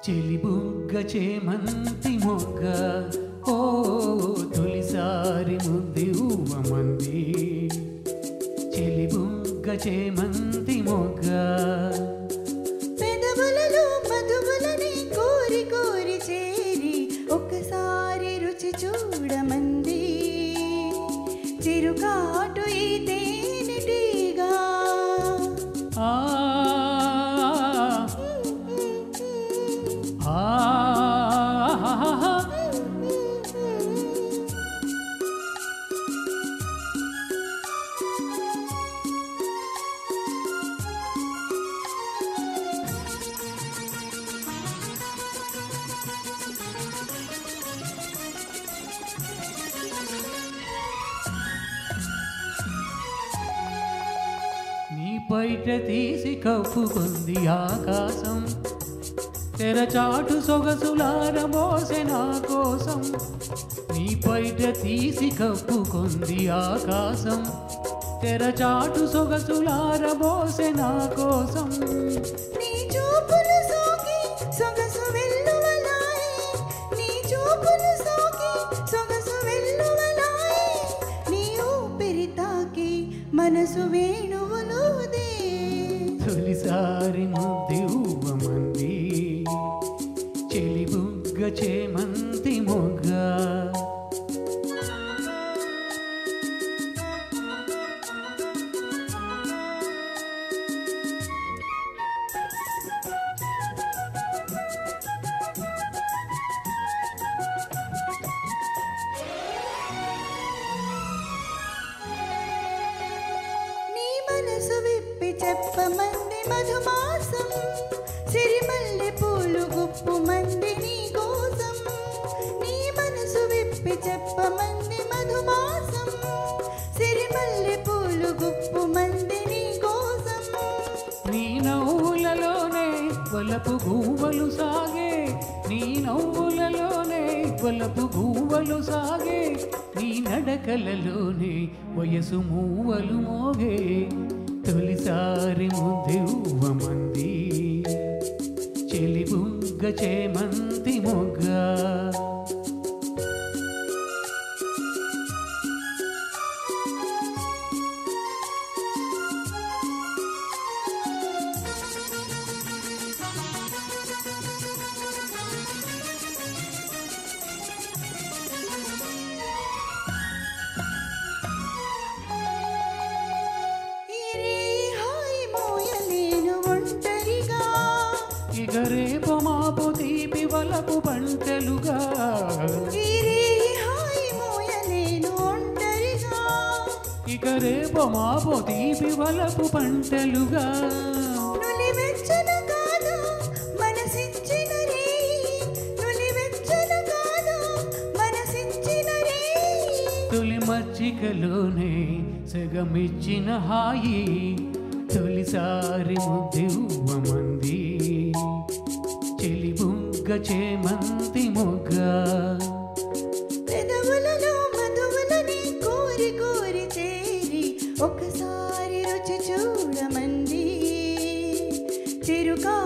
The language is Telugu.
చెలిబుగ్గ చేమంతి మొగ్గ ఓ తొలిసారి ముద్దివ్వమంది చెలిబుగ్గ చేమంతి మొగ్గ పెదవులలో మధువులని కోరి కోరి చేరి ఒక్కసారి రుచి చూడమంది చిరుకాటు ఈ తేనెటీగా బయట తీసి కప్పుకుంది ఆకాశం తెరచాటు సొగసులారబోసె నా కోసం నీ బయట తీసి కప్పుకుంది ఆకాశం తెరచాటు సొగసులారబోసె నా కోసం నీ చూపులు సోకి సొగసు వెల్లువలాయి నీ చూపులు సోకి సొగసు వెల్లువలాయి నీ ఊపిరి తాకి మనసు వేణువులుదే తొలిసారి ముద్దివ్వమంది చెలిబుగ్గ చేమంతి మొగ్గ చెప్పమంది మధుమాసం సిరిమల్లె పూలు గుప్పుమంది నీ కోసం నీ మనసు విప్పి చెప్పమంది మధుమాసం సిరిమల్లె పూలు గుప్పుమంది నీ కోసం నీ నవ్వులలోనే వలపు గువ్వలు సాగే నీ నవ్వులలోనే వలపు గువ్వలు సాగే నీ నడకలలోనే వయసు మూవలు మోగే తొలిసారి ముద్దివ్వమంది చెలిబుగ్గ చేమంతి మొగ్గ రేపు మాపు తీపి వలపు పంటలుగా ఇక రేపు మాపు తీపి వలపు పంటలుగా తొలి మచ్చికలోనే సగమిచ్చిన హాయి తొలిసారి ముద్దివ్వమంది చెలిబుగ్గ చేమంతి మొగ్గ పెదవులలో మధువులని కోరి కోరి చేరి ఒకసారి రుచి చూడమంది చిరుకా